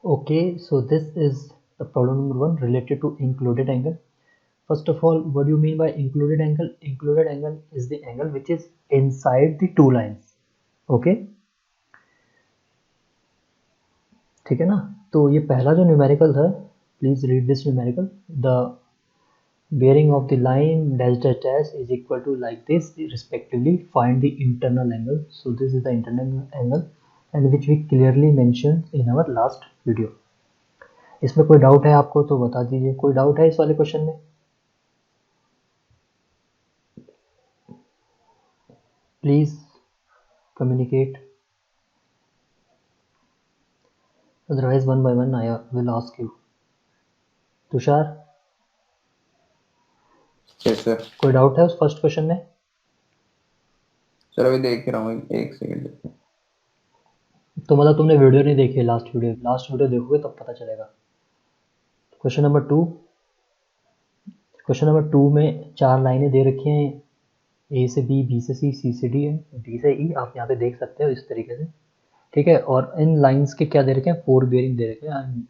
Okay, so this is the problem number one related to included angle. First of all, what do you mean by included angle? Included angle is the angle which is inside the two lines. Okay, ठीक है ना? तो ये पहला जो numerical था, please read this numerical. The bearing of the line dash dash dash is equal to like this respectively. Find the internal angle. So this is the internal angle and which we clearly mentioned in our last video. इसमें कोई doubt है आपको तो बता दीजिए. कोई doubt है इस वाले क्वेश्चन में? Please communicate, otherwise one by one I will ask you. Tushar, yes sir. कोई डाउट है उस फर्स्ट क्वेश्चन में? सर अभी देख रहा हूँ, एक सेकंड. तो मतलब तुमने वीडियो नहीं देखी है, लास्ट वीडियो देखोगे तब पता चलेगा. क्वेश्चन नंबर टू में चार लाइनें दे रखी हैं, ए से बी, बी से सी, सी से डी एंड डी से ई. आप यहाँ पे देख सकते हो इस तरीके से, ठीक है. और इन लाइंस के क्या दे रखे हैं? फोर बेयरिंग दे रखे हैं. एंड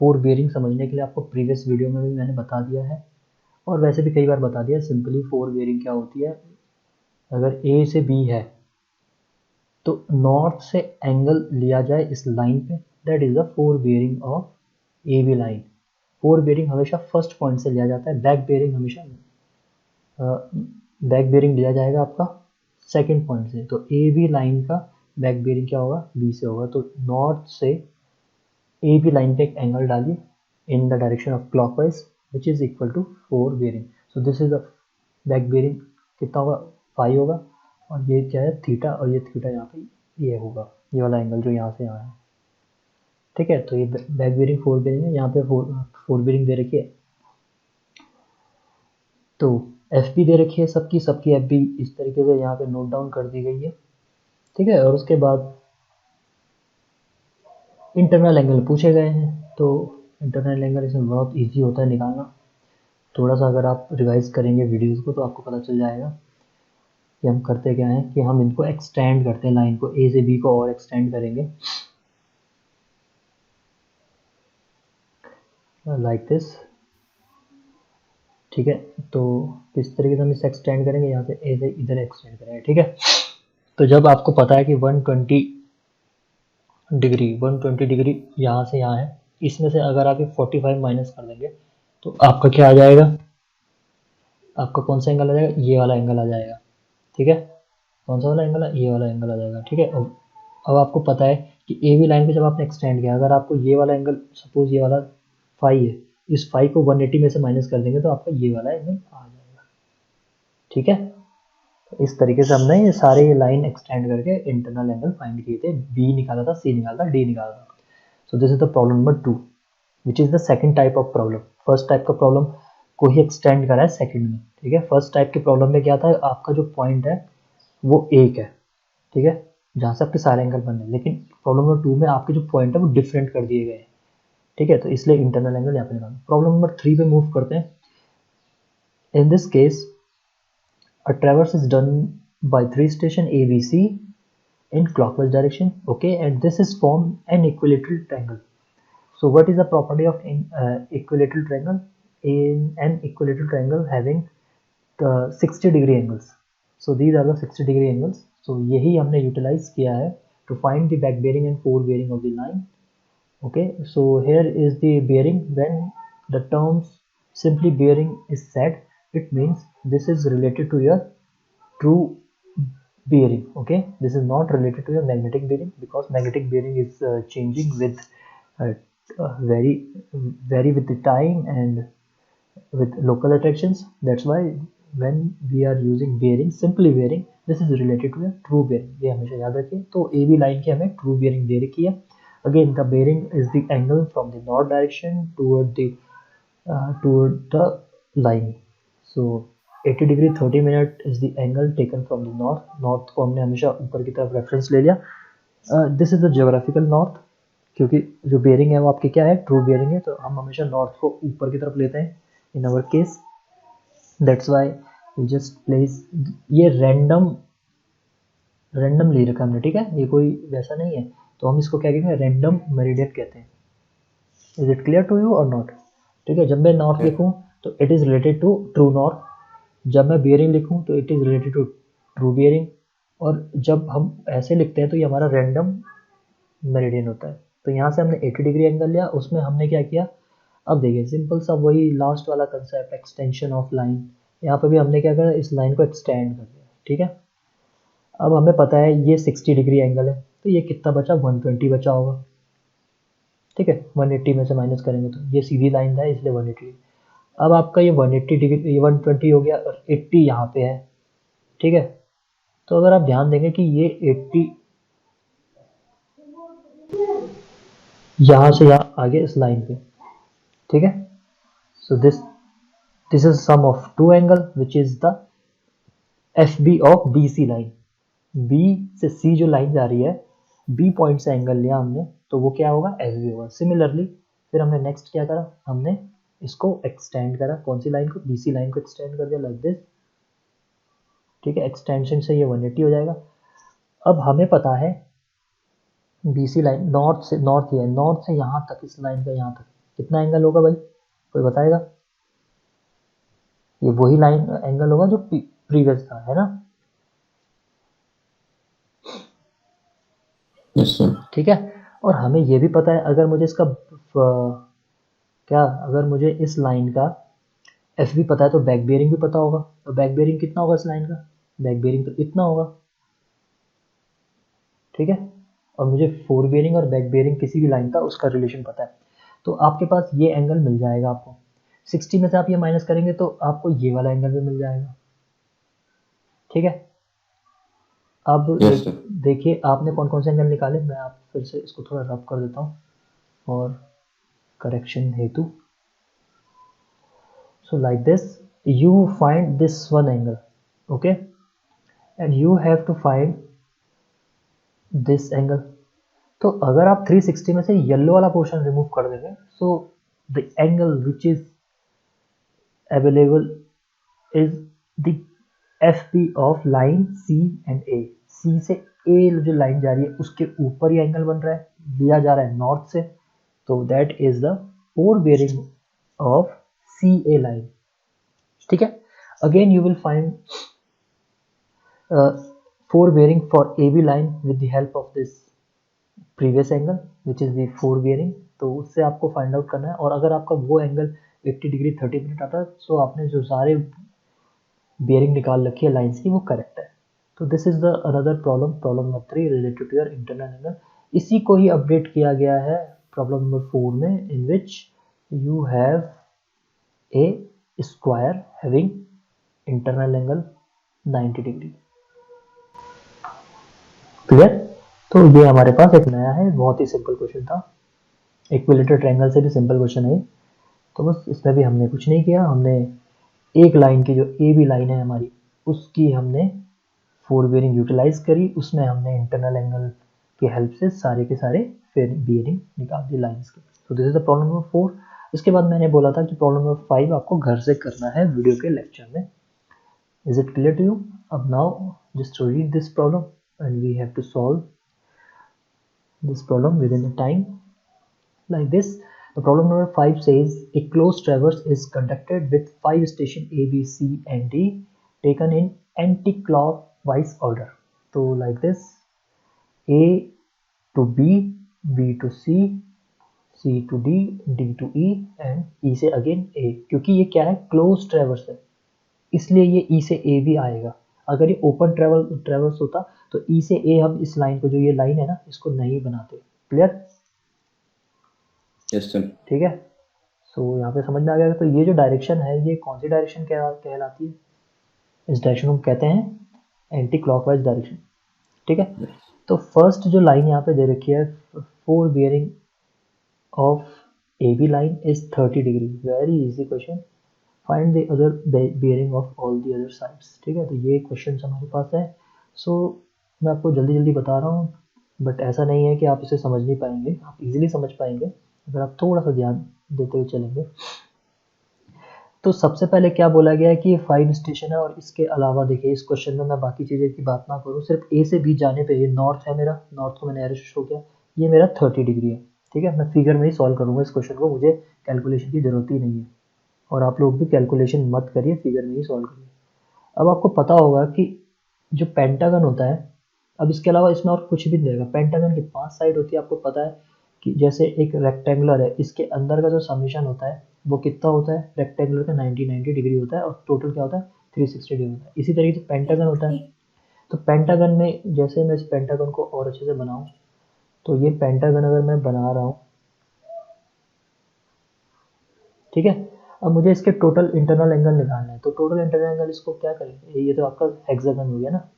फोर बेयरिंग समझने के लिए आपको प्रीवियस वीडियो में भी मैंने बता दिया है और वैसे भी कई बार बता दिया. सिंपली फोर बेयरिंग क्या होती है, अगर ए से बी है तो नॉर्थ से एंगल लिया जाए इस लाइन पे, that is the fore bearing of A B line. Fore bearing हमेशा फर्स्ट पॉइंट से लिया जाता है. बैक बेयरिंग लिया जाएगा आपका सेकंड पॉइंट से. तो ए बी लाइन का बैक बेयरिंग क्या होगा? बी से होगा. तो नॉर्थ से ए बी लाइन पे एक एंगल डालिए in the direction of clockwise which is equal to fore bearing. So this is the back bearing. कितना होगा? फाइव होगा. और ये क्या है? थीटा. और ये थीटा यहाँ पे ये होगा, ये वाला एंगल जो यहाँ से यहाँ है, ठीक है. तो ये बैक बेयरिंग फोर बेयरिंग है. यहाँ पे फोर बेयरिंग दे रखी है. तो एफ बी दे रखी है सबकी एफ बी इस तरीके से यहाँ पे नोट डाउन कर दी गई है, ठीक है. और उसके बाद इंटरनल एंगल पूछे गए हैं. तो इंटरनल एंगल इसमें बहुत इजी होता है निकालना. थोड़ा सा अगर आप रिवाइज करेंगे वीडियोस को तो आपको पता चल जाएगा कि हम करते क्या हैं, कि हम इनको एक्सटेंड करते हैं, लाइन को ए से बी को और एक्सटेंड करेंगे लाइक दिस, ठीक है. तो किस तरीके से हम इसे एक्सटेंड करेंगे? यहाँ से ए से इधर एक्सटेंड करेंगे, ठीक है. तो जब आपको पता है कि 120 डिग्री यहाँ से यहाँ है, इसमें से अगर आप 45 माइनस कर देंगे तो आपका क्या आ जाएगा? आपका कौन सा एंगल आ जाएगा? ये वाला एंगल आ जाएगा, ठीक है. कौन सा वाला एंगल है? ये वाला एंगल आ जाएगा, ठीक है. अब आपको पता है कि ए बी लाइन पे जब आपने एक्सटेंड किया, अगर आपको ये वाला एंगल, सपोज ये वाला फाई है, इस फाई को 180 में से माइनस कर देंगे तो आपका ये वाला एंगल आ जाएगा, ठीक है. तो इस तरीके से हमने ये सारे ये लाइन एक्सटेंड करके इंटरनल एंगल फाइंड किए थे. बी निकाला था, सी निकाला था, डी निकाला था. सो this is the problem number two which is the second type of problem. First type का प्रॉब्लम को ही एक्सटेंड करा है सेकंड में, ठीक है. फर्स्ट टाइप के प्रॉब्लम में क्या था? आपका जो पॉइंट है वो एक है, ठीक है, जहाँ से आपके सारे एंगल बन रहे हैं. लेकिन प्रॉब्लम नंबर टू में आपके जो पॉइंट है वो डिफरेंट कर दिए गए हैं, ठीक है. तो इसलिए इंटरनल एंगल यहाँ पे निकालना. प्रॉब्लम नंबर थ्री पे मूव करते हैं. In this case a traverse is done by three station A, B, C in clockwise direction, okay, and this is formed an equilateral triangle. So what is the property of equilateral triangle? In an equilateral triangle having 60 degree angles. So these are the 60 degree angles. So यही हमने utilize किया है to find the back bearing and fore bearing of the line. Okay, so here is the bearing. When the terms simply bearing is said, it means this is related to your true bearing. Okay, this is not related to your magnetic bearing because magnetic bearing is changing with uh, very with the time and with local attractions. That's why when we are using bearing, simply bearing, this is related to a true bearing. ये हमेशा याद रखिए. तो ए B line की हमें true bearing दे रखी है. Again the bearing is the angle from the north direction toward the line. So 80 degree 30 minute is the angle taken from the north को हमने हमेशा ऊपर की तरफ रेफरेंस ले लिया. This is the geographical north, क्योंकि जो बेयरिंग है वो आपकी क्या है? ट्रू बेयरिंग है. तो हम हमेशा नॉर्थ को ऊपर की तरफ लेते हैं in our case. That's why we just place. ये रैंडम ले रखा हमने, ठीक है. ये कोई वैसा नहीं है. तो हम इसको क्या कहेंगे? रैंडम मेरिडियन कहते हैं, is it clear to you और नॉट? ठीक है, जब मैं नॉर्थ Yes. लिखूँ तो it is related to true north, जब मैं बियरिंग लिखूँ तो it is related to true bearing, और जब हम ऐसे लिखते हैं तो ये हमारा रैंडम मेरिडियन होता है। तो यहाँ से हमने 80 डिग्री एंगल लिया, उसमें हमने क्या किया, अब देखिए सिंपल सा वही लास्ट वाला कंसेप्ट, एक्सटेंशन ऑफ लाइन। यहाँ पे भी हमने क्या करा, इस लाइन को एक्सटेंड कर दिया। ठीक है, अब हमें पता है ये 60 डिग्री एंगल है, तो ये कितना बचा, 120 बचा होगा। ठीक है, 180 में से माइनस करेंगे तो ये सीधी लाइन है, इसलिए 180। अब आपका ये 180 डिग्री, 120 हो गया और 80 यहाँ पे है। ठीक है, तो अगर आप ध्यान देंगे कि ये 80 यहाँ से यहाँ आगे इस लाइन पे। ठीक है, so this is sum of two angle which is the F B of B C line. B से सी जो लाइन जा रही है, बी पॉइंट से एंगल लिया हमने, तो वो क्या होगा, एस बी होगा। सिमिलरली फिर हमने नेक्स्ट क्या करा, हमने इसको एक्सटेंड करा, कौन सी लाइन को, बी सी लाइन को एक्सटेंड कर दिया लाइक दिस। ठीक है, एक्सटेंशन से ये 180 हो जाएगा। अब हमें पता है बी सी लाइन नॉर्थ से, नॉर्थ ये है, नॉर्थ से यहाँ तक, इस लाइन का यहाँ तक कितना एंगल होगा भाई, कोई बताएगा? ये वही लाइन एंगल होगा जो प्रीवियस था, है ना? Yes, sir. ठीक है, और हमें ये भी पता है, अगर मुझे इसका क्या, अगर मुझे इस लाइन का एफ भी पता है तो बैक बियरिंग भी पता होगा। तो बैक बियरिंग कितना होगा इस लाइन का, बैक बियरिंग तो इतना होगा। ठीक है, और मुझे फोर बियरिंग और बैक बियरिंग किसी भी लाइन का उसका रिलेशन पता है, तो आपके पास ये एंगल मिल जाएगा आपको। 60 में से आप ये माइनस करेंगे तो आपको ये वाला एंगल भी मिल जाएगा। ठीक है, अब Yes, sir. देखिए आपने कौन कौन से एंगल निकाले, मैं आप फिर से इसको थोड़ा रफ कर देता हूँ और करेक्शन हेतु। So like this, you find this one angle, okay, and you have to find this angle। तो अगर आप 360 में से येलो वाला पोर्शन रिमूव कर देंगे, so the angle which is available is the FP of line C and A। C से A जो लाइन जा रही है उसके ऊपर ये एंगल बन रहा है, लिया जा रहा है नॉर्थ से, तो that is the fore bearing of CA line. ठीक है, again you will find four bearing for AB line with the help of this previous angle which is the four bearing। तो उससे आपको फाइंड आउट करना है, और अगर आपका वो एंगल 80 डिग्री 30 मिनट आता है तो आपने जो सारे बेयरिंग निकाल रखी है लाइंस की वो करेक्ट है। तो this is the another problem, problem number 3 related to your internal angle. इसी को ही अपडेट किया गया है प्रॉब्लम नंबर 4 में, in which you have a square having internal angle 90 degree. Clear? तो ये हमारे पास एक नया है, बहुत ही सिंपल क्वेश्चन था, इक्विलेटरल ट्रायंगल से भी सिंपल क्वेश्चन है। तो बस इसमें भी हमने कुछ नहीं किया, हमने एक लाइन की जो ए बी लाइन है हमारी, उसकी हमने फोर बेयरिंग यूटिलाइज करी, उसमें हमने इंटरनल एंगल की हेल्प से सारे के सारे फिर बेयरिंग निकाल दी लाइंस के। तो this is the problem number 4। इसके बाद मैंने बोला था कि प्रॉब्लम नंबर 5 आपको घर से करना है वीडियो के लेक्चर में। Is it clear to you? अब now just read this problem and we have to solve this problem within the time like this। The problem number 5 says a closed traverse is conducted with 5 stations A, B, C and D taken in anti-clockwise order। तो like this, A to B, B to C, C to D, D to E and E से again A। क्योंकि ये क्या है, closed traverse है, इसलिए ये E से A भी आएगा। अगर ये ओपन ट्रेवर्स होता तो E से A हम इस लाइन को, जो ये लाइन है ना, इसको नहीं बनाते। क्लियर? Yes, sir. ठीक है, सो यहाँ पे समझ में आ गया। तो ये जो डायरेक्शन है, ये कौन सी डायरेक्शन कहलाती है? इस डायरेक्शन को कहते हैं एंटी क्लॉकवाइज डायरेक्शन। ठीक है, Yes. तो फर्स्ट जो लाइन यहाँ पे दे रखी है, fore bearing of A B line is 30 degree. Very easy question, find the other bearing of all the other sides. ठीक है, तो ये क्वेश्चन हमारे पास है। सो मैं आपको जल्दी जल्दी बता रहा हूँ, बट ऐसा नहीं है कि आप इसे समझ नहीं पाएंगे, आप इजीली समझ पाएंगे अगर आप थोड़ा सा ध्यान देते हुए चलेंगे। तो सबसे पहले क्या बोला गया है कि ये 5 स्टेशन है, और इसके अलावा देखिए इस क्वेश्चन में मैं बाकी चीज़ें की बात ना करूँ, सिर्फ ए से बी जाने पे, ये नॉर्थ है मेरा, नॉर्थ को मैंने एरो शो किया, ये मेरा 30 डिग्री है। ठीक है, मैं फिगर में ही सॉल्व करूँगा इस क्वेश्चन को, मुझे कैलकुलेशन की ज़रूरत ही नहीं है। और आप लोग भी कैलकुलेशन मत करिए, फिगर में ही सॉल्व करिए। अब आपको पता होगा कि जो पेंटागन होता है, अब इसके अलावा इसमें और कुछ भी नहीं रहेगा। पेंटागन की 5 साइड होती है, आपको पता है कि जैसे एक रेक्टेंगुलर है, इसके अंदर का जो समेशन होता है वो कितना होता है, रेक्टेंगुलर का 90 डिग्री होता है और टोटल क्या होता है 360 डिग्री होता है। इसी तरीके से पेंटागन होता है। तो पेंटागन में जैसे मैं इस पेंटागन को और अच्छे से बनाऊं, तो ये पेंटागन अगर मैं बना रहा हूँ, ठीक है। अब मुझे इसके टोटल इंटरनल एंगल निकालना है, तो टोटल इंटरनल एंगल इसको क्या करेंगे, ये तो आपका हेक्सागन हो गया ना।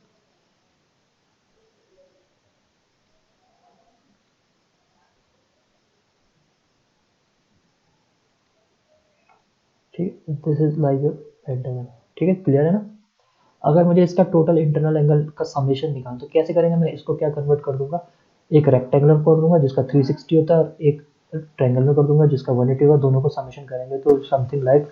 ठीक, दिस इज लाइक पेंटागन। ठीक है, क्लियर है ना। अगर मुझे इसका टोटल इंटरनल एंगल का समेशन निकालना, तो कैसे करेंगे, मैं इसको क्या कन्वर्ट कर दूंगा, एक रेक्टेंगुलर कर दूंगा जिसका 360 होता है और एक ट्रायंगल में कर दूंगा जिसका 180 होगा, दोनों को समेशन करेंगे तो समथिंग लाइक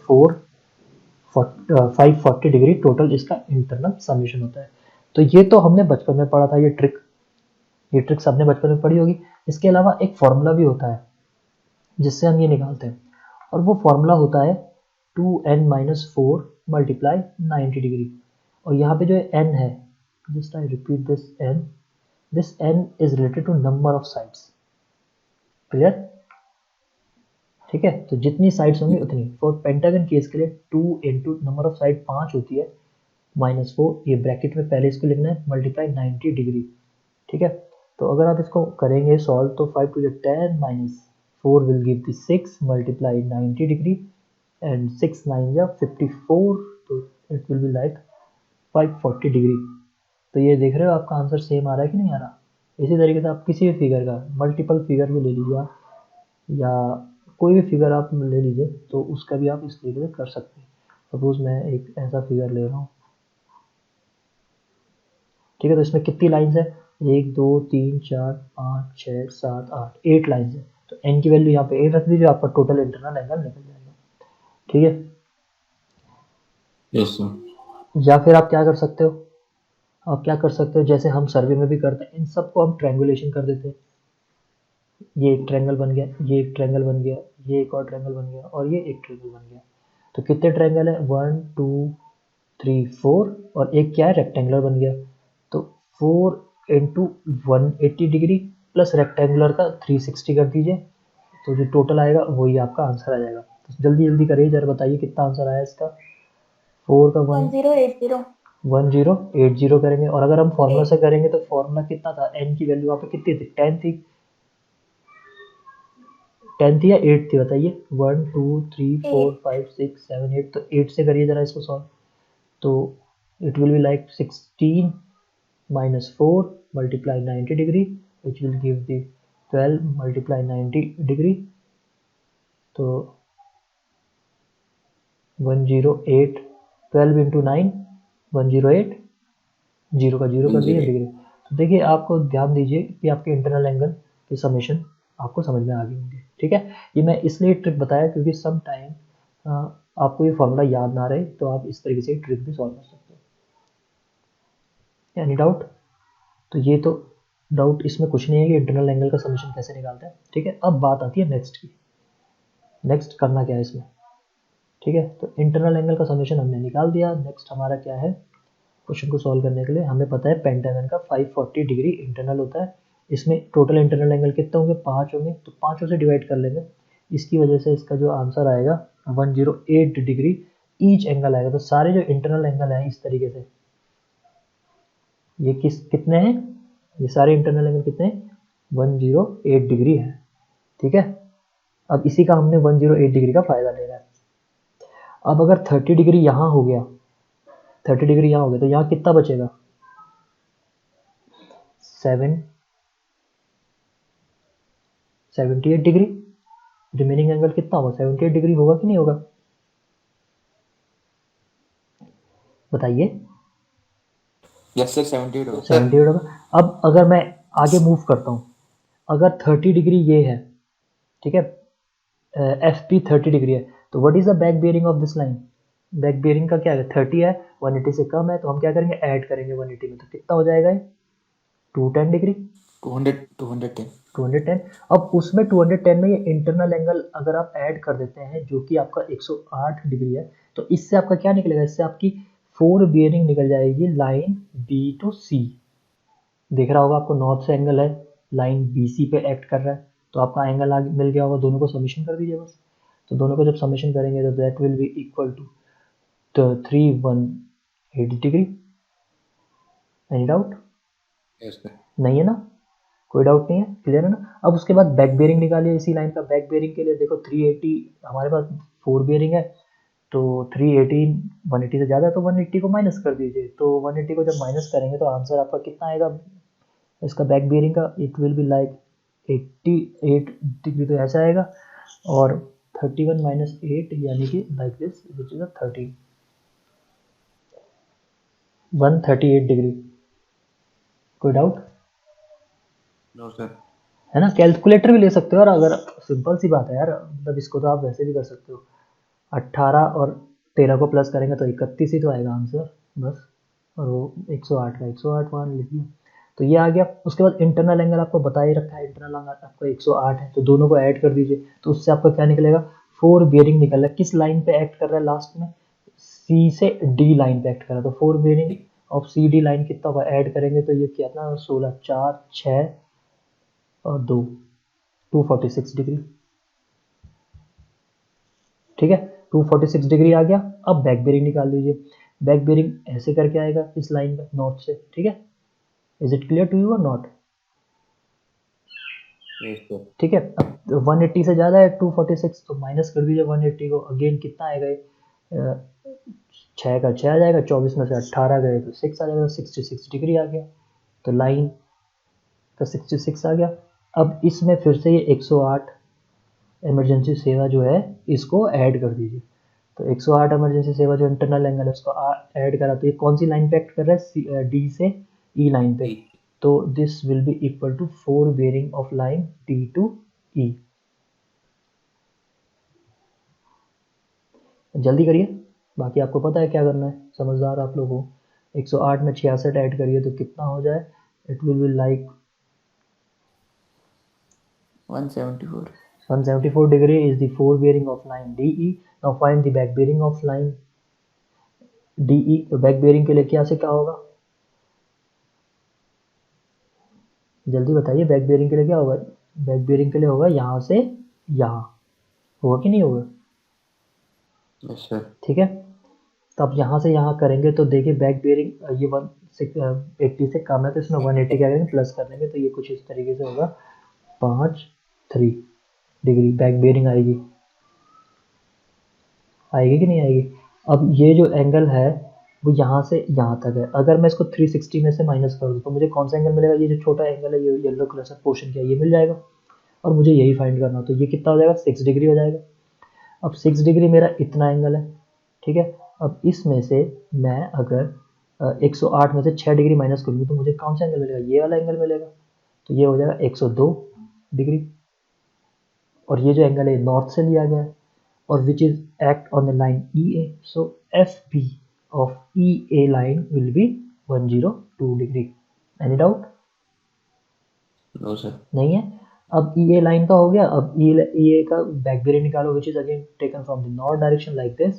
540 डिग्री टोटल इसका इंटरनल समेशन होता है। तो ये तो हमने बचपन में पढ़ा था, ये ट्रिक सबने बचपन में पढ़ी होगी। इसके अलावा एक फॉर्मूला भी होता है जिससे हम ये निकालते हैं, और वो फॉर्मूला होता है 2n-4 मल्टीप्लाई 90 डिग्री। और यहाँ पे जो n है, just I repeat this n is related to number of sides. Clear, ठीक है। तो जितनी साइड्स होंगी उतनी, फॉर पेंटागन केस के लिए 2 इंटू नंबर ऑफ साइड 5 होती है, -4, ये ब्रैकेट में पहले इसको लिखना है, मल्टीप्लाई 90 डिग्री। ठीक है, तो अगर आप इसको करेंगे सॉल्व, तो 5 to the 10 minus 4 will give the 6 multiply 90 degree, and 6 9 या 54, तो it will be like 540 degree. तो ये देख रहे हो आपका आंसर सेम आ रहा है कि नहीं आ रहा। इसी तरीके से आप किसी भी फिगर का मल्टीपल फिगर भी ले लीजिए आप, या कोई भी फिगर आप ले लीजिए, तो उसका भी आप इस तरीके से कर सकते हैं। सपोज मैं एक ऐसा फिगर ले रहा हूँ, ठीक है। तो इसमें कितनी लाइन्स है, 1 2 3 4 5 6 7 8, 8 लाइन्स है। तो एन की वैल्यू यहाँ पे 8 रख दीजिए, आपका टोटल इंटरनल एंगल निकल जाएगा। ठीक है, यस सर। या फिर आप क्या कर सकते हो, जैसे हम सर्वे में भी करते हैं, इन सबको हम ट्रायंगुलेशन कर देते हैं। ये एक ट्रायंगल बन गया, ये एक ट्रायंगल बन गया, ये एक और ट्रायंगल बन गया, और ये एक ट्रायंगल बन गया। तो कितने ट्रायंगल है, 1 2 3 4, और एक क्या है, रेक्टेंगुलर बन गया। तो 4 इंटू 180 डिग्री प्लस रेक्टेंगुलर का 360 कर दीजिए, तो जो टोटल आएगा वही आपका आंसर आ जाएगा। तो जल्दी जल्दी करिए जरा, बताइए कितना आंसर आया इसका। 4 का 1080 करेंगे, और अगर हम फॉर्मूला से करेंगे तो फॉर्मूला कितना था, एन की वैल्यू वहाँ पे कितनी थी, 10 थी, 10 थी या 8 थी, बताइए। 1 2 3 4 5 6 7 8, तो 8 से करिए जरा इसको सॉल्व। तो it will be like 16 -4 multiply 90 degree, which will give the 12 multiply 90 degree, तो 108, 12 into 9 108, जीरो का जीरो कर दिए डिग्री। तो देखिए, आपको ध्यान दीजिए कि आपके इंटरनल एंगल के समेशन आपको समझ में आ गए होंगे। ठीक है, ये मैं इसलिए ट्रिक बताया क्योंकि सम टाइम आपको ये फॉर्मूला याद ना रहे, तो आप इस तरीके से ट्रिक भी सॉल्व कर सकते हो। एनी डाउट, तो ये तो डाउट इसमें कुछ नहीं है कि इंटरनल एंगल का समेशन कैसे निकालते हैं। ठीक है, अब बात आती है नेक्स्ट की, नेक्स्ट करना क्या है इसमें। ठीक है, तो इंटरनल एंगल का समेशन हमने निकाल दिया। नेक्स्ट हमारा क्या है, क्वेश्चन को सॉल्व करने के लिए हमें पता है पेंटागन का 540 डिग्री इंटरनल होता है। इसमें टोटल इंटरनल एंगल कितने होंगे, 5 होंगे, तो 5 से डिवाइड कर लेंगे। इसकी वजह से इसका जो आंसर आएगा 108 डिग्री ईच एंगल आएगा। तो सारे जो इंटरनल एंगल हैं इस तरीके से, ये कितने हैं, ये सारे इंटरनल एंगल कितने हैं, 108 डिग्री है। ठीक है, अब इसी का हमने 108 डिग्री का फायदा लेना है। अब अगर 30 डिग्री यहाँ हो गया, 30 डिग्री यहाँ हो गया, तो यहाँ कितना बचेगा, 78 डिग्री। रिमेनिंग एंगल कितना होगा, 78 डिग्री होगा कि नहीं होगा, बताइए। यस सर, 78 होगा। 78 होगा। अब अगर मैं आगे मूव करता हूँ, अगर 30 डिग्री ये है, ठीक है, एफ पी 30 डिग्री है, तो what is the back bearing of this line, back bearing का क्या है, 30 है, 180 से कम है, तो हम क्या करेंगे, ऐड करेंगे 180 में, तो कितना हो जाएगा ये 210 डिग्री। 210। 210। अब उसमें 210 में ये इंटरनल एंगल अगर आप ऐड कर देते हैं जो कि आपका 108 डिग्री है, तो इससे आपका क्या निकलेगा, इससे आपकी 4 बियरिंग निकल जाएगी लाइन बी टू सी। दिख रहा होगा आपको, नॉर्थ से एंगल है, लाइन बी सी पे एक्ट कर रहा है, तो आपका एंगल आगे मिल गया होगा, दोनों को समीशन कर दीजिए बस। तो दोनों को जब समीशन करेंगे तो that will be equal to 318 degree. Any doubt? Yes sir. नहीं है ना, कोई डाउट नहीं है, क्लियर है ना। अब उसके बाद बैक बेयरिंग निकालिए इसी लाइन का। बैक बेयरिंग के लिए देखो 380 हमारे पास 4 बेयरिंग है, तो 318 180 से ज़्यादा है, तो 180 को माइनस कर दीजिए। तो 180 को जब माइनस करेंगे तो आंसर आपका कितना आएगा इसका बैक बेयरिंग का, it will be like 88 degree, तो ऐसा आएगा। और 31 माइनस 8 यानी कि like this which is 138 degree. कोई डाउट? No sir. है ना, कैलकुलेटर भी ले सकते हो, और अगर सिंपल सी बात है यार, मतलब इसको तो आप वैसे भी कर सकते हो। 18 और 13 को प्लस करेंगे तो 31 ही तो आएगा आंसर बस। और वो 108 का 108 मान लीजिए, तो ये आ गया। उसके बाद इंटरनल एंगल आपको बता ही रखा है, इंटरनल एंगल आपका 108 है, तो दोनों को ऐड कर दीजिए, तो उससे आपका क्या निकलेगा, 4 बियरिंग निकल रहा है। किस लाइन पे एक्ट कर रहा है लास्ट में, सी से डी लाइन पे एक्ट कर रहा है, तो 4 bearing of C D line कितना होगा, ऐड करेंगे तो ये कितना 16 4 6 और 2 246 डिग्री। ठीक है, 246 डिग्री आ गया। अब बैक बेयरिंग निकाल लीजिए। बैक बेयरिंग ऐसे करके आएगा इस लाइन पे नॉर्थ से। ठीक है, is it clear to you और नॉट? Yes sir. ठीक है, अब 180 से ज़्यादा है 246, तो माइनस कर दीजिए 180 को। अगेन कितना आएगा ये, 6 का 6 आ जाएगा, 24 में से 18 गए तो 6 आ जाएगा, तो 66 डिग्री आ गया। तो लाइन का 66 आ गया। अब इसमें फिर से ये 108 इमरजेंसी सेवा जो है इसको ऐड कर दीजिए। तो 108 इमरजेंसी सेवा जो इंटरनल एंगल है उसको ऐड करा, तो ये कौन सी लाइन पे एक्ट कर रहा है, डी से ई लाइन पे। तो this will be equal to 4 bearing of line D to E. जल्दी करिए, बाकी आपको पता है क्या करना है, समझदार आप लोग हो। 108 में 66 ऐड करिए तो कितना हो जाए, it will be like 174। 174 degree is the 4 bearing of line DE. Now find the back bearing of line DE. तो बैक बेयरिंग के लिए क्या से क्या होगा, जल्दी बताइए, बैक बेयरिंग के लिए क्या होगा। बैक बेयरिंग के लिए होगा यहाँ से यहाँ, होगा कि नहीं होगा? Yes sir. ठीक है, तो आप यहाँ से यहाँ करेंगे तो देखिए बैक बेयरिंग ये 180 से कम है, तो इसमें 180 क्या करेंगे, प्लस कर देंगे, तो ये कुछ इस तरीके से होगा 5 डिग्री बैक बेयरिंग आएगी। आएगी कि नहीं आएगी? अब ये जो एंगल है वो यहाँ से यहाँ तक है, अगर मैं इसको 360 में से माइनस कर दूँ तो मुझे कौन सा एंगल मिलेगा, ये जो छोटा एंगल है ये येलो कलर से पोर्शन किया ये मिल जाएगा, और मुझे यही फाइंड करना हो, तो ये कितना हो जाएगा 6 डिग्री हो जाएगा। अब 6 डिग्री मेरा इतना एंगल है। ठीक है, अब इसमें से मैं अगर 108 में से 6 डिग्री माइनस करूँगी तो मुझे कौन सा एंगल मिलेगा, ये वाला एंगल मिलेगा, तो ये हो जाएगा 102 डिग्री। और ये जो एंगल है नॉर्थ से लिया गया है, or which is act on the line EA. So FB of EA line will be 102 degree. Any doubt? No sir. नहीं है। अब EA लाइन का हो गया, अब EA का बैक बेयरिंग निकालो which is again taken from the north direction like this.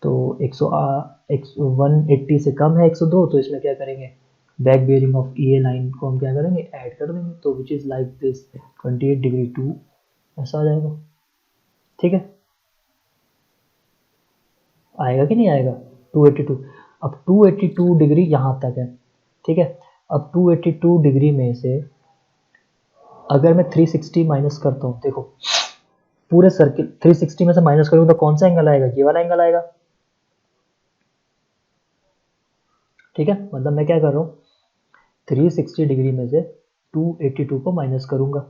तो 180 से कम है 102, तो इसमें क्या करेंगे, back bearing of EA line को हम क्या करेंगे, ऐड कर देंगे, तो which is like this 28 degree 2 ऐसा आ जाएगा। ठीक है, आएगा कि नहीं आएगा 282। अब 282 डिग्री यहाँ तक है। ठीक है, अब 282 डिग्री में से अगर मैं 360 माइनस करता हूँ, देखो पूरे सर्किल 360 में से माइनस करूँ तो कौन सा एंगल आएगा, ये वाला एंगल आएगा। ठीक है, मतलब मैं क्या कर रहा हूँ, 360 डिग्री में से 282 को माइनस करूंगा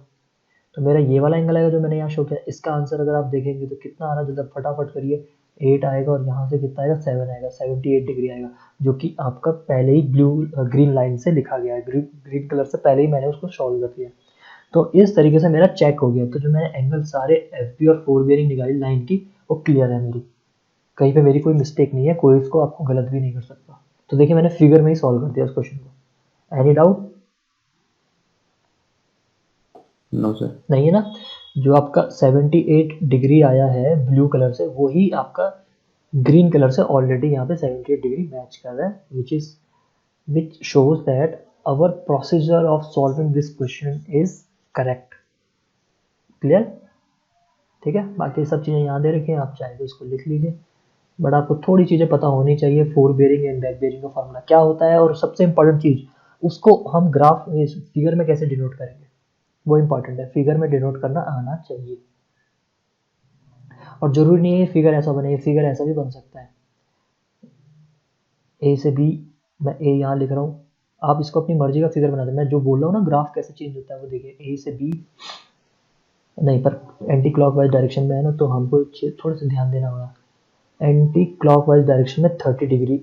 तो मेरा ये वाला एंगल आएगा जो मैंने यहाँ शो किया। इसका आंसर अगर आप देखेंगे तो कितना आ रहा है, जब फटाफट करिए, 8 आएगा, और यहाँ से कितना आएगा 7 आएगा, 78 डिग्री आएगा, जो कि आपका पहले ही ब्लू ग्रीन लाइन से लिखा गया है, ग्रीन कलर से पहले ही मैंने उसको सॉल्व कर दिया। तो इस तरीके से मेरा चेक हो गया, तो जो मैंने एंगल सारे एफ बी और 4 बेयरिंग निकाली लाइन की वो क्लियर है मेरी, कहीं पे मेरी कोई मिस्टेक नहीं है, कोई इसको आपको गलत भी नहीं कर सकता। तो देखिए मैंने फिगर में ही सॉल्व कर दिया उस क्वेश्चन को। Any doubt? No sir. नहीं है ना। जो आपका 78 डिग्री आया है ब्लू कलर से, वही आपका ग्रीन कलर से ऑलरेडी यहाँ पे 78 डिग्री मैच कर रहा है, which shows that our procedure of solving this question is correct. Clear? ठीक है, बाकी सब चीज़ें यहाँ दे रखी हैं, आप चाहे तो इसको लिख लीजिए, बट आपको थोड़ी चीज़ें पता होनी चाहिए। Fore bearing and back bearing का फॉर्मूला क्या होता है, और सबसे इंपॉर्टेंट चीज़, उसको हम ग्राफ फिगर में कैसे डिनोट करेंगे, वो इंपॉर्टेंट है। फिगर में डिनोट करना आना चाहिए, और जरूरी नहीं है फिगर ऐसा बने, फिगर ऐसा भी बन सकता है। ए से बी, मैं ए यहाँ लिख रहा हूँ, आप इसको अपनी मर्जी का फिगर बना दें। मैं जो बोल रहा हूँ ना ग्राफ कैसे चेंज होता है वो देखिए। ए से बी नहीं, पर एंटी क्लॉकवाइज डायरेक्शन में है ना, तो हमको थोड़ा सा ध्यान देना होगा। एंटी क्लॉकवाइज डायरेक्शन में 30 डिग्री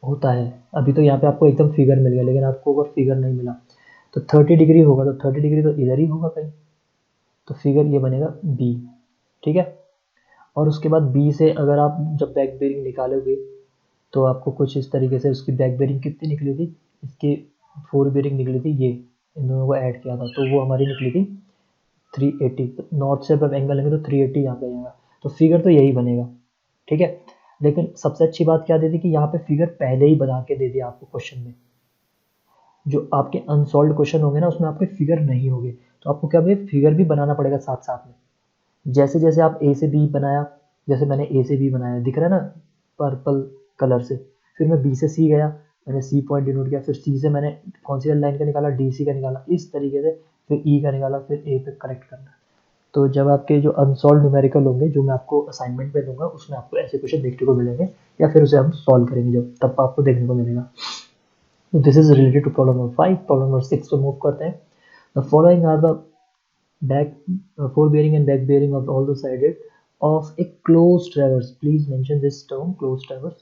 होता है। अभी तो यहाँ पे आपको एकदम फिगर मिल गया, लेकिन आपको अगर फिगर नहीं मिला तो 30 डिग्री होगा, तो 30 डिग्री तो इधर ही होगा कहीं, तो फिगर ये बनेगा बी। ठीक है, और उसके बाद बी से अगर आप जब बैक बेरिंग निकालोगे तो आपको कुछ इस तरीके से उसकी बैक बेरिंग कितनी निकली थी, इसकी फोर बेरिंग निकली थी, ये इन दोनों को ऐड किया था तो वो हमारी निकली थी 380। नॉर्थ से जब एंगल लेंगे तो 380 यहाँ पे आएगा, तो फिगर तो यही बनेगा। ठीक है, लेकिन सबसे अच्छी बात क्या दे दी कि यहाँ पे फिगर पहले ही बना के दे दिया आपको क्वेश्चन में। जो आपके अनसॉल्व क्वेश्चन होंगे ना उसमें आपके फिगर नहीं होंगे, तो आपको क्या फिगर भी बनाना पड़ेगा साथ साथ में। जैसे जैसे आप ए से बी बनाया, जैसे मैंने ए से बी बनाया, दिख रहा है ना पर्पल कलर से, फिर मैं बी से सी गया, मैंने सी पॉइंट डिनोट किया, फिर सी से मैंने कौन सी लाइन का निकाला, डी सी का निकाला, इस तरीके से फिर ई का निकाला, फिर ए पे करेक्ट करना। तो जब आपके जो अनसॉल्व न्यूमेरिकल होंगे जो मैं आपको असाइनमेंट में दूंगा, उसमें आपको ऐसे क्वेश्चन देखने को मिलेंगे, या फिर उसे हम सॉल्व करेंगे जब, तब आपको देखने को मिलेगा। तो this is related to problem number 5। Problem number 6 पे मूव करते हैं। The following are the back forebearing and back bearing of all the sided of a closed traverse. Please mention this term closed traverse.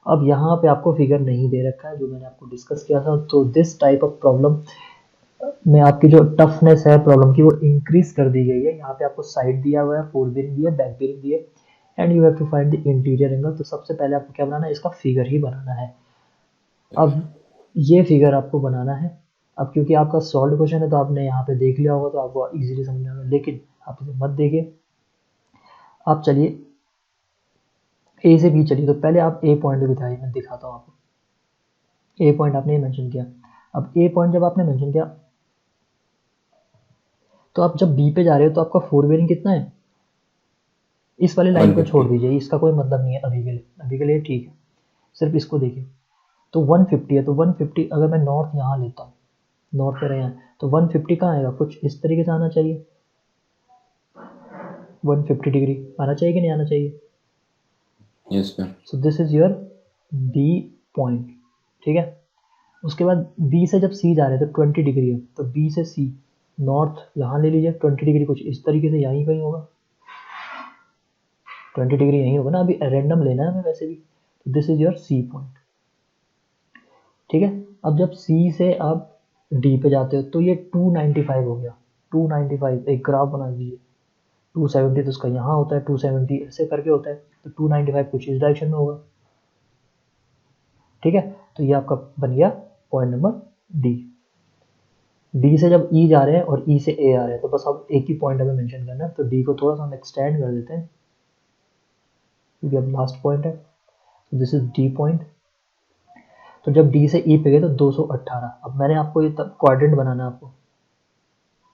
अब यहाँ पे आपको figure नहीं दे रखा है जो मैंने आपको डिस्कस किया था, तो दिस टाइप ऑफ प्रॉब्लम में आपकी जो टफनेस है प्रॉब्लम की वो इंक्रीज कर दी गई है। यहाँ पे आपको साइड दिया हुआ है, फोर बेरिंग दी है, बैक बेरिंग दी है, and you have to find the interior angle. तो सबसे पहले आपको क्या बनाना है, इसका फिगर ही बनाना है। अब ये फिगर आपको बनाना है। अब क्योंकि आपका सॉल्व क्वेश्चन है तो आपने यहाँ पे देख लिया होगा तो आपको इजीली समझ में आएगा, लेकिन आप इसे मत देखिए। आप चलिए ए से बी चलिए, तो पहले आप ए पॉइंट बिठाइए, मैं दिखाता हूँ आपको। ए पॉइंट आपने मेंशन किया। अब ए पॉइंट जब आपने मेंशन किया तो आप जब बी पे जा रहे हो तो आपका फोर बेरिंग कितना है, इस वाली लाइन को छोड़ 150। दीजिए, इसका कोई मतलब नहीं है अभी के लिए, अभी के लिए ठीक है, सिर्फ इसको देखिए। तो 150 है, तो 150 अगर मैं नॉर्थ यहाँ लेता हूँ, नॉर्थ पे रहे हैं, तो 150 कहाँ आएगा, कुछ इस तरीके से आना चाहिए। 150 डिग्री आना चाहिए कि नहीं आना चाहिए। Yes sir. So this is your B point. ठीक है, उसके बाद बी से जब सी जा रहे हैं तो 20 डिग्री है, तो बी से सी नॉर्थ यहाँ ले लीजिए, 20 डिग्री कुछ इस तरीके से यहीं कहीं होगा, 20 डिग्री यहीं होगा ना, अभी रैंडम लेना है हमें वैसे भी। तो this is your C point. ठीक है, अब जब सी से आप डी पे जाते हो तो ये 295 हो गया, 295 एक ग्राफ बना दीजिए। 270 तो उसका यहाँ होता है, 270 ऐसे करके होता है, तो 295 कुछ इस डायरेक्शन में होगा। ठीक है, तो ये आपका बन गया पॉइंट नंबर डी। डी से जब ई जा रहे हैं और ई से ए आ रहे हैं तो बस अब एक ही पॉइंट हमें मेंशन करना है, तो डी को थोड़ा सा हम एक्सटेंड कर देते हैं क्योंकि अब लास्ट पॉइंट है। तो दिस इज डी पॉइंट। तो जब डी से ई पे गए तो 218। अब मैंने आपको ये क्वाड्रेंट बनाना है आपको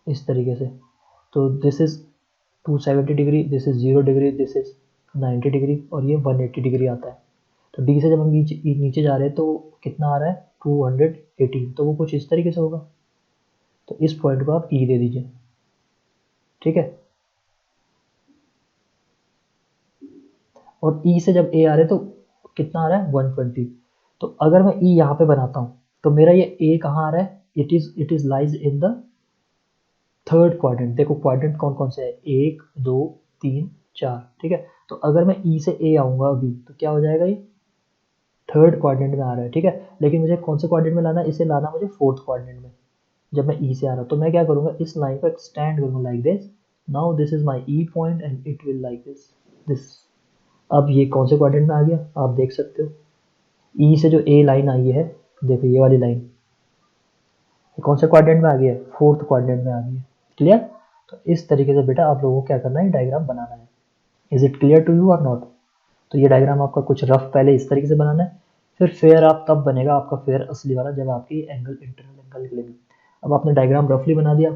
इस तरीके से, तो this is 270 degree, this is 0 degree, this is 90 degree, और ये 180 डिग्री आता है। तो डी से जब हम नीचे जा रहे हैं तो कितना आ रहा है, 218, तो वो कुछ इस तरीके से होगा। तो इस पॉइंट को आप ई दे दीजिए। ठीक है, और ई से जब ए आ रहे हैं तो कितना आ रहा है, 120। तो अगर मैं ई यहाँ पे बनाता हूँ तो मेरा ये ए कहाँ आ रहा है, it is lies in the third quadrant. देखो क्वाड्रेंट कौन कौन से है, 1 2 3 4। ठीक है, तो अगर मैं ई से ए आऊँगा अभी तो क्या हो जाएगा, ये थर्ड क्वाड्रेंट में आ रहा है। ठीक है, लेकिन मुझे कौन से क्वाड्रेंट में लाना है, इसे लाना मुझे फोर्थ क्वाड्रेंट में। जब मैं ई से आ रहा हूँ तो मैं क्या करूँगा, इस लाइन को एक्सटेंड करूँगा like this. Now this is my E point and it will like this. अब ये कौन से क्वाड्रेंट में आ गया आप देख सकते हो, ई से जो ए लाइन आई है, देखो ये वाली लाइन, ये कौन से क्वाड्रेंट में आ गया है, फोर्थ क्वाड्रेंट में आ गई है। क्लियर। तो इस तरीके से बेटा आप लोगों को क्या करना है, डायग्राम बनाना है। Is it clear to you और नॉट? तो ये डायग्राम आपका कुछ रफ पहले इस तरीके से बनाना है, फिर फेयर आप तब बनेगा आपका फेयर असली वाला जब आपकी एंगल इंटरनल एंगल निकलेंगे। अब आपने डायग्राम रफली बना दिया,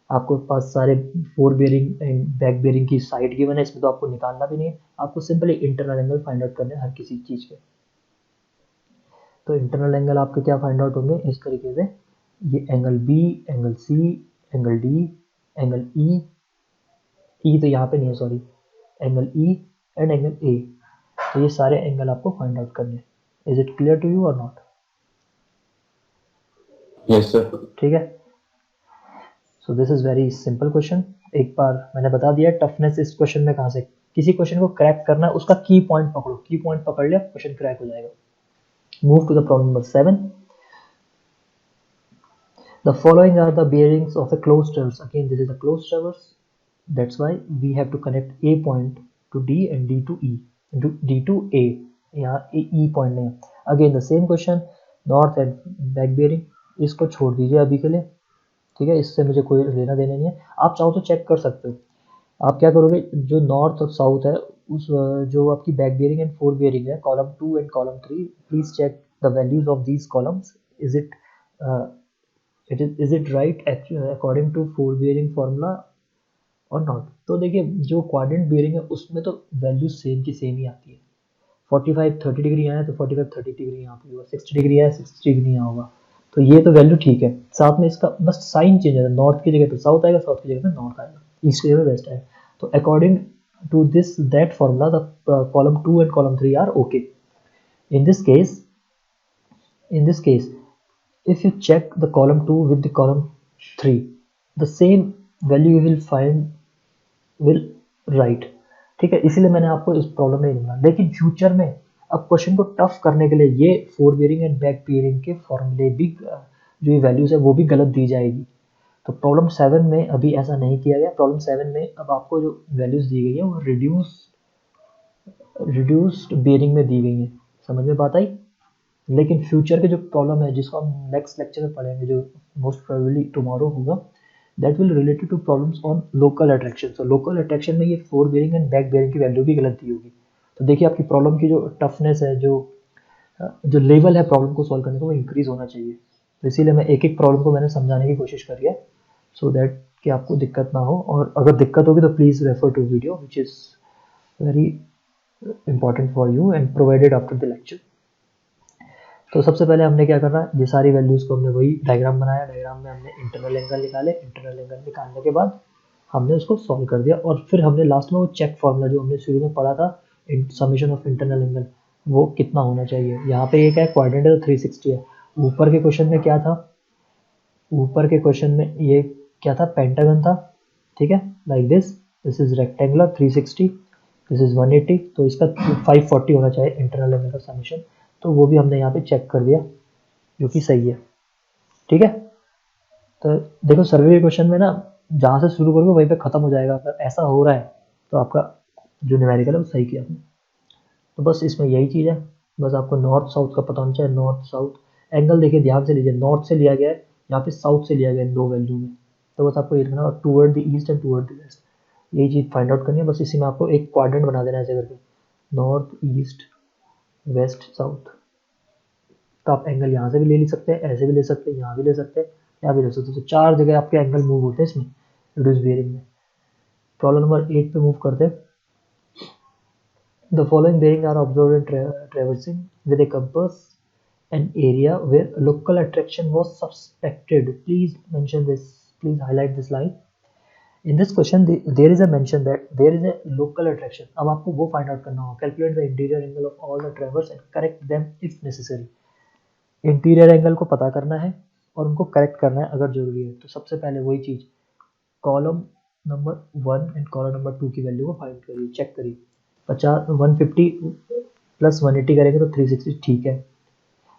आपको पास सारे four bearing and back bearing की साइड गिवन है, इसमें तो आपको निकालना भी नहीं है, आपको simply internal angle find out करने हैं हर किसी चीज़ के। तो इंटरनल एंगल आपके क्या फाइंड आउट होंगे इस तरीके से, ये angle B, angle C, angle D, angle E, E तो यहाँ पे नहीं है sorry, angle E and angle A. तो ये सारे एंगल आपको फाइंड आउट करने हैं। Is it clear to you और नॉट? Yes, sir. ठीक है, so this is very simple question. एक बार मैंने बता दिया टफनेस इस क्वेश्चन में कहाँ से, किसी क्वेश्चन को क्रैक करना है उसका की पॉइंट पकड़ो, की पॉइंट पकड़ लिया क्वेश्चन क्रैक हो जाएगा। Move to the problem number 7। The following are the bearings of a closed traverse. Again, this is a closed traverse. That's why we have to connect A point to D and D to E, D to A. यहाँ E point नहीं है। Again the same question, north and back bearing, इसको छोड़ दीजिए अभी के लिए, ठीक है, इससे मुझे कोई लेना देना नहीं है। आप चाहो तो चेक कर सकते हो। आप क्या करोगे, जो नॉर्थ और साउथ है उस जो आपकी back bearing and fore bearing है, column 2 and column 3, please check the values of these columns. Is it right according to fore bearing formula और नॉट? तो देखिए जो क्वाड्रेंट बेयरिंग है उसमें तो वैल्यू सेम की सेम ही आती है। 45 30 डिग्री आया तो 45 30 डिग्री यहाँ पे होगा, 60 डिग्री आया 60 डिग्री यहाँ होगा, तो ये तो वैल्यू ठीक है। साथ में इसका बस साइन चेंज है, नॉर्थ की जगह पे साउथ आएगा, साउथ की जगह पे नॉर्थ आएगा, ईस्ट की जगह पे वेस्ट आएगा। तो according to this that formula the column 2 and column 3 are okay. In this case, if you check the column 2 with the column 3, the same value you will find will write, ठीक है। इसीलिए मैंने आपको इस problem में नहीं बनाया, लेकिन फ्यूचर में अब क्वेश्चन को टफ करने के लिए ये fore bearing and back bearing के फॉर्मूले भी जो ये वैल्यूज है वो भी गलत दी जाएगी। तो प्रॉब्लम 7 में अभी ऐसा नहीं किया गया। प्रॉब्लम 7 में अब आपको जो वैल्यूज दी गई है वो रिड्यूस्ड बेयरिंग में दी गई है, समझ में बात आई। लेकिन फ्यूचर के जो प्रॉब्लम है जिसको हम नेक्स्ट लेक्चर में पढ़ेंगे, जो मोस्ट प्रोबेबली टुमारो होगा, that will related to problems on local attraction. So local attraction में ये fore bearing and back bearing की वैल्यू भी गलत दी होगी। तो देखिए आपकी प्रॉब्लम की जो टफनेस है, जो लेवल है प्रॉब्लम को सॉल्व करने का, वो इंक्रीज होना चाहिए। तो इसीलिए मैं एक एक प्रॉब्लम को मैंने समझाने की कोशिश करी है, सो दैट कि आपको दिक्कत ना हो। और अगर दिक्कत होगी तो please refer to video which is very important for you and provided after the lecture. तो सबसे पहले हमने क्या करना है, ये सारी वैल्यूज़ को हमने वही डायग्राम बनाया, डायग्राम में हमने इंटरनल एंगल निकाले, इंटरनल एंगल निकालने के बाद हमने उसको सॉल्व कर दिया, और फिर हमने लास्ट में वो चेक फॉर्मूला जो हमने शुरू में पढ़ा था, समीशन ऑफ इंटरनल एंगल, वो कितना होना चाहिए। यहाँ पे ये क्या है, क्वाड्रेंट है तो 360 है। ऊपर के क्वेश्चन में क्या था, ऊपर के क्वेश्चन में ये क्या था, पेंटागन था, ठीक है, like this is rectangular 360, this is 180, तो इसका 540 होना चाहिए इंटरनल एंगल का समीशन। तो वो भी हमने यहाँ पे चेक कर दिया, जो कि सही है, ठीक है। तो देखो सर्वे के क्वेश्चन में ना जहाँ से शुरू करोगे वहीं पे ख़त्म हो जाएगा। अगर ऐसा हो रहा है तो आपका जो न्यूमेरिकल है वो सही किया आपने। तो बस इसमें यही चीज़ है, बस आपको नॉर्थ साउथ का पता होना चाहिए। नॉर्थ साउथ एंगल देखिए ध्यान से लीजिए, नॉर्थ से लिया गया है, यहाँ पे साउथ से लिया गया है दो वैल्यू में। तो बस आपको ये रखना, और toward the east and toward the west, यही चीज़ फाइंड आउट करनी है। बस इसी में आपको एक क्वाड्रेंट बना देना है ऐसे करके, नॉर्थ ईस्ट वेस्ट साउथ। तो आप एंगल यहाँ से भी ले सकते हैं, ऐसे भी ले सकते हैं, यहाँ भी ले सकते हैं, यहाँ भी ले सकते हैं। तो चार जगह आपके एंगल मूव होते हैं इसमें रिड्यूस बेयरिंग में। प्रॉब्लम नंबर 8 पे मूव करते हैं। The following bearing are observed in traversing with a compass an area where local attraction was suspected. Please mention this, please highlight this line. In this question there is a mention that there is a local attraction. अब आपको वो find out करना होगा। Calculate the interior angle of all the traverse and correct them if necessary. Interior angle को पता करना है और उनको करेक्ट करना है अगर जरूरी है। तो सबसे पहले वही चीज़, column number 1 and column number 2 की वैल्यू को फाइंड करिए, चेक करिए। 150 प्लस 180 करेंगे तो 360 ठीक है।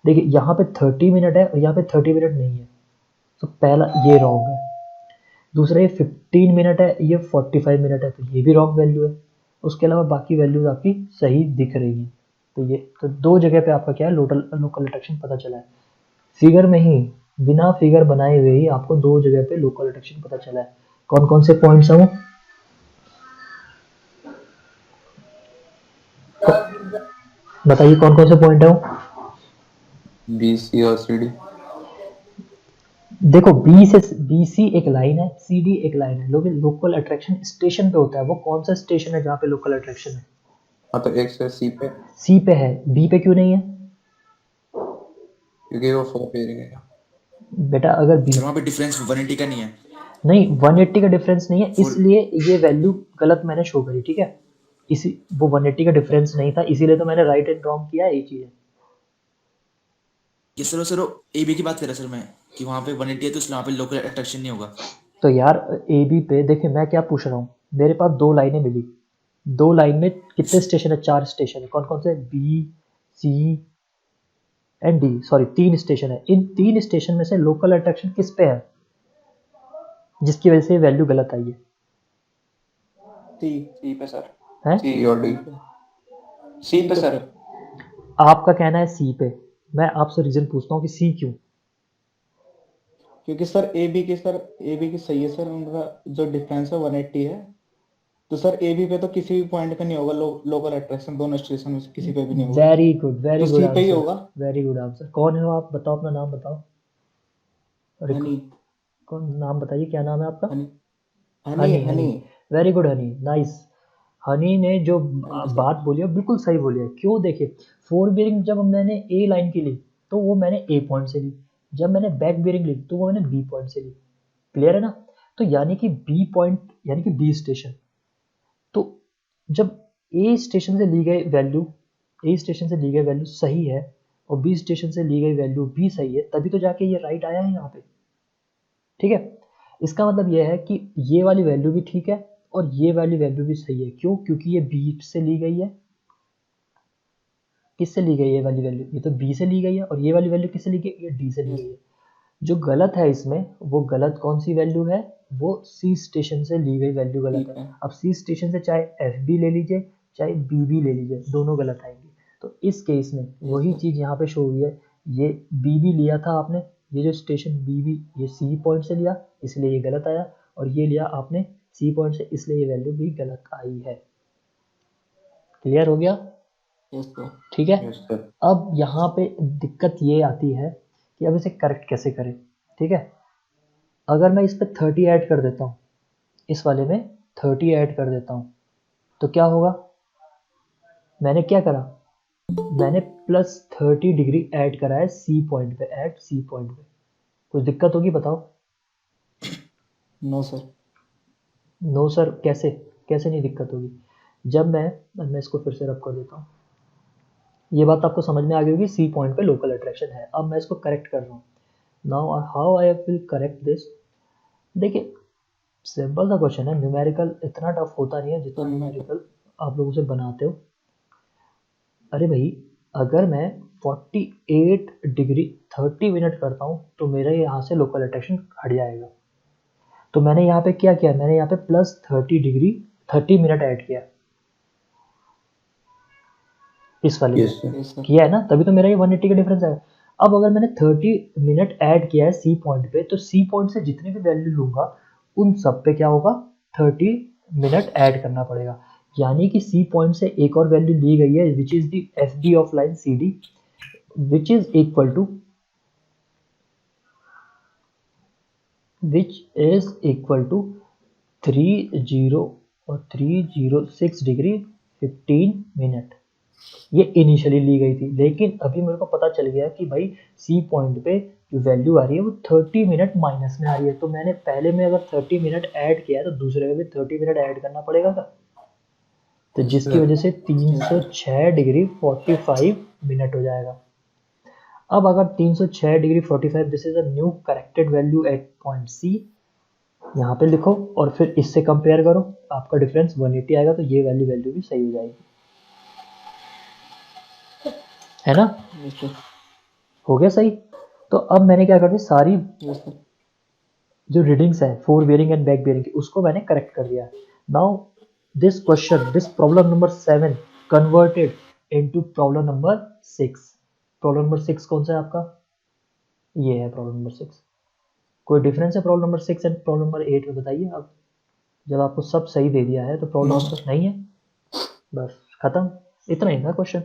देखिए यहाँ पे 30 मिनट है और यहाँ पे 30 मिनट नहीं है, तो पहला ये रॉन्ग है। दूसरा ये 15 मिनट है, ये 45 मिनट है, तो ये भी रॉन्ग वैल्यू है। उसके अलावा बाकी वैल्यूज आपकी सही दिख रही हैं। तो ये तो दो जगह पे आपका क्या है, लोकल अट्रैक्शन पता चला है। फिगर में ही, बिना फिगर बनाए हुए ही आपको दो जगह पे लोकल अट्रैक्शन पता चला है। कौन कौन से पॉइंट्स हैं वो? बताइए कौन कौन से पॉइंट है वो? बी सी और सी डी। देखो बी सी एक लाइन है, सी डी एक लाइन है। लोकल अट्रैक्शन स्टेशन पे होता है। वो कौन सा स्टेशन है जहाँ पे लोकल अट्रैक्शन है? हाँ तो एक से सी पे, सी पे है, बी पे क्यों नहीं है? क्योंकि वो 4 पेयरिंग है। बेटा अगर बी, सर वहाँ पे डिफरेंस 180 का नहीं है। नहीं 180 का डिफरेंस नहीं है, फुल इसलिए ये वैल्यू गलत मैंने शो करी, ठीक है। इसी वो 180 का डिफरेंस नहीं था, इसीलिए तो मैंने राइट एंड रॉन्ग किया, ये चीज़ है। ये सर ए बी की बात कर रहा सर मैं, कि वहाँ पे 180 है तो इसलिए वहाँ पे लोकल अट्रैक्शन नहीं होगा। तो यार ए बी पे देखिए मैं क्या पूछ रहा हूँ, मेरे पास दो लाइनें मिली, दो लाइन में कितने स्टेशन है? 4 स्टेशन है। कौन कौन से? B, C and D, sorry 3 station है। इन 3 स्टेशन में से लोकल अट्रैक्शन किस पे है जिसकी वजह से वैल्यू गलत आई है? सी पे सर, हैं? सी और डी। सी पे सर। आपका कहना है सी पे, मैं आपसे रीजन पूछता हूँ कि सी क्यों? क्योंकि सर ए बी की सही है सर, उनका जो डिफरेंस है 180 है। तो सर ए बी पे तो किसी भी पॉइंट पे नहीं होगा लोकल अट्रैक्शन, दोनों स्टेशन में से किसी पे भी नहीं होगा। वेरी तो गुड सी पे ही आंसर, होगा। Very good answer. कौन है हो आप? बताओ अपना नाम बताओ। अरे हनी कौन, नाम बताइए, क्या नाम है आपका? Honey Honey Honey, Honey Honey, very good Honey, nice. Honey ने जो थैंक यू सर। बात बोली है बिल्कुल सही बोली है। क्यों? देखिए फोर बियरिंग जब मैंने ए लाइन की ली तो वो मैंने ए पॉइंट से ली, जब मैंने बैक बियरिंग ली तो वो मैंने बी पॉइंट से ली। क्लियर है ना? तो यानी कि बी पॉइंट यानी कि बी स्टेशन, तो जब ए स्टेशन से ली गई वैल्यू, ए स्टेशन से ली गई वैल्यू सही है और बी स्टेशन से ली गई वैल्यू भी सही है, तभी तो जाके ये राइट आया है यहाँ पे, ठीक है। इसका मतलब ये है कि ये वाली वैल्यू भी ठीक है और ये वाली वैल्यू भी सही है। क्यों? क्योंकि ये बी से ली गई है। किससे ली गई है ये वाली वैल्यू? ये तो बी से ली गई है। और ये वाली वैल्यू किससे ली गई? ये डी से ली गई है। जो गलत है इसमें, वो गलत कौन सी वैल्यू है? वो सी स्टेशन से ली गई वैल्यू गलत ठीक है। है। अब सी स्टेशन से चाहे एफ बी ले लीजिए चाहे बी बी ले लीजिए, दोनों गलत आएंगी। तो इस केस में वही सर। चीज़ यहाँ पे शो हुई है। ये बी बी लिया था आपने, ये जो स्टेशन बी बी ये सी पॉइंट से लिया इसलिए ये गलत आया, और ये लिया आपने सी पॉइंट से इसलिए ये वैल्यू भी गलत आई है। क्लियर हो गया? Yes sir. ठीक है। Yes sir. अब यहाँ पे दिक्कत ये आती है कि अब इसे करेक्ट कैसे करें, ठीक है। अगर मैं इस पे 30 ऐड कर देता हूँ, इस वाले में 30 ऐड कर देता हूँ, तो क्या होगा? मैंने क्या करा? मैंने +30 डिग्री ऐड करा है सी पॉइंट पे, ऐड सी पॉइंट पे। कुछ दिक्कत होगी बताओ? No sir. नो सर, कैसे? कैसे नहीं दिक्कत होगी? जब मैं इसको फिर से रब कर देता हूँ, ये बात आपको समझ में आ गई होगी, सी पॉइंट पे लोकल अट्रैक्शन है। अब मैं इसको करेक्ट कर रहा हूँ। Now how I will correct this? देखिए सिंपल सा क्वेश्चन है, न्यूमेरिकल इतना टफ होता नहीं है जितना सर मैं न्यूमेरिकल आप लोग उसे बनाते हो। अरे भाई, अगर मैं 48 डिग्री 30 मिनट करता हूँ तो मेरा यहाँ से लोकल अट्रैक्शन हट जाएगा। तो मैंने यहाँ पे क्या किया? मैंने यहाँ पे +30 डिग्री 30 मिनट ऐड किया इस वाले में। Yes sir. Yes sir. किया है ना? तभी तो मेरा ये 180 का डिफरेंस आया। अब अगर मैंने 30 मिनट ऐड किया है सी पॉइंट पे, तो सी पॉइंट से जितनी भी वैल्यू लूंगा उन सब पे क्या होगा? 30 मिनट ऐड करना पड़ेगा। यानी कि सी पॉइंट से एक और वैल्यू ली गई है which is the F B of line C D, which is equal to 30 और 306 डिग्री 15 मिनट। ये इनिशियली ली गई थी, लेकिन अभी मेरे को पता चल गया कि भाई सी पॉइंट पे जो वैल्यू आ रही है वो 30 मिनट माइनस में आ रही है। तो मैंने पहले में अगर 30 मिनट ऐड किया है तो दूसरे में भी 30 मिनट ऐड करना पड़ेगा क्या? तो यस जिसकी सर। वजह से 306 डिग्री 45 मिनट हो जाएगा। अब अगर 306 degree 45, this is a new corrected value at point C, यहाँ पे लिखो और फिर इससे कंपेयर करो, आपका डिफरेंस 180 आएगा, तो ये वैल्यू भी सही हो जाएगी, है ना? Yes sir. हो गया सही। तो अब मैंने क्या कर दी, सारी यस सर। जो रीडिंग्स हैं four bearing and back bearing की, उसको मैंने करेक्ट कर दिया। Now this question, this problem number 7 converted into problem number 6। Problem number 6 कौन सा है आपका? ये है प्रॉब्लम नंबर 6। कोई डिफरेंस है problem number 6 and problem number 8 में? बताइए आप। जब आपको सब सही दे दिया है तो प्रॉब्लम No, sir. नहीं है, बस खत्म, इतना ही था क्वेश्चन।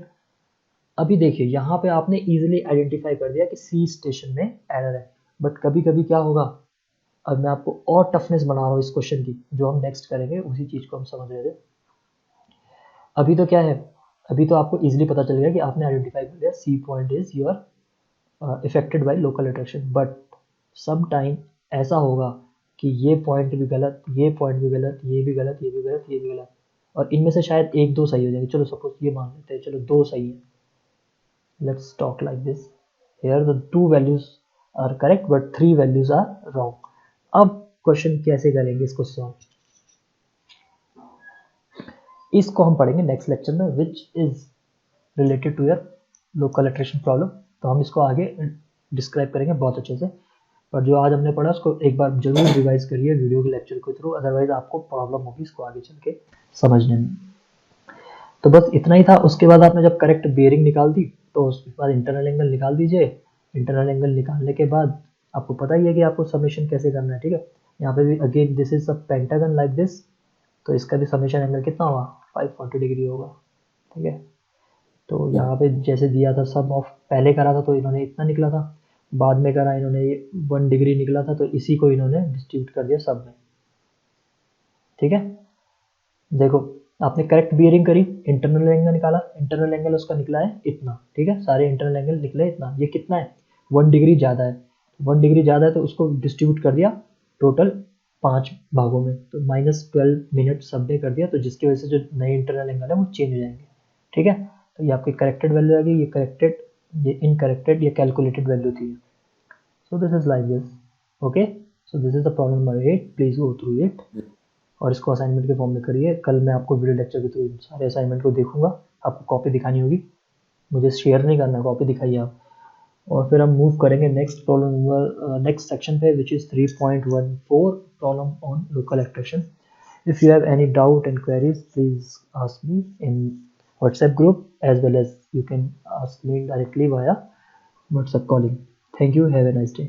अभी देखिए यहाँ पे आपने इजीली आइडेंटिफाई कर दिया कि सी स्टेशन में एरर है, बट कभी कभी क्या होगा, अब मैं आपको और टफनेस बना रहा हूँ इस क्वेश्चन की, जो हम नेक्स्ट करेंगे उसी चीज़ को हम समझ रहे थे। अभी तो क्या है, अभी तो आपको इजीली पता चल गया कि आपने आइडेंटिफाई कर लिया C point is your affected by local attraction, but some time ऐसा होगा कि ये पॉइंट भी गलत, ये पॉइंट भी गलत, ये भी गलत, ये भी गलत, ये भी गलत, और इनमें से शायद एक दो सही हो जाएंगे। चलो सपोज ये मान लेते हैं, चलो दो सही है, let's talk like this, here the 2 values are correct but 3 values are wrong. अब क्वेश्चन कैसे करेंगे इसको सॉल्व, इसको हम पढ़ेंगे नेक्स्ट लेक्चर में, which is related to your local attraction problem. तो हम इसको आगे डिस्क्राइब करेंगे बहुत अच्छे से, पर जो आज हमने पढ़ा उसको एक बार जरूर रिवाइज करिए वीडियो के लेक्चर के थ्रू, अदरवाइज आपको प्रॉब्लम होगी इसको आगे चल के समझने में। तो बस इतना ही था। उसके बाद आपने जब करेक्ट बेयरिंग निकाल दी तो उसके बाद इंटरनल एंगल निकाल दीजिए। इंटरनल एंगल निकालने के बाद आपको पता ही है कि आपको समेशन कैसे करना है, ठीक है। यहाँ पे भी again this is a pentagon like this, तो इसका भी समेशन एंगल कितना होगा, 540 डिग्री होगा, ठीक है। तो यहाँ पे जैसे दिया था सम ऑफ, पहले करा था तो इन्होंने इतना निकला था, बाद में करा इन्होंने 1 डिग्री निकला था, तो इसी को इन्होंने डिस्ट्रीब्यूट कर दिया सब में, ठीक है। देखो आपने करेक्ट बियरिंग करी, इंटरनल एंगल निकाला, इंटरनल एंगल उसका निकला है इतना, ठीक है, सारे इंटरनल एंगल निकले इतना। ये कितना है, 1 डिग्री ज़्यादा है, 1 डिग्री ज़्यादा है तो उसको डिस्ट्रीब्यूट कर दिया टोटल 5 भागों में, तो -12 मिनट सब ने कर दिया, तो जिसकी वजह से जो नए इंटरनल एंगल है वो चेंज हो जाएंगे, ठीक है। तो ये आपकी करेक्टेड वैल्यू आ गई, ये करेक्टेड, ये इनकरेक्टेड, ये कैलकुलेटेड वैल्यू थी। सो this is like this, okay. So this is the problem number 8, please go through it, और इसको असाइनमेंट के फॉर्म में करिए। कल मैं आपको वीडियो लेक्चर के थ्रू सारे असाइनमेंट को देखूंगा, आपको कॉपी दिखानी होगी, मुझे शेयर नहीं करना, कॉपी दिखाइए आप। और फिर हम मूव करेंगे next problem number, next section पे, which is 3.14, problem on local attraction. If you have any doubt and queries please ask me in WhatsApp group, as well as you can ask me directly via WhatsApp calling. Thank you, have a nice day.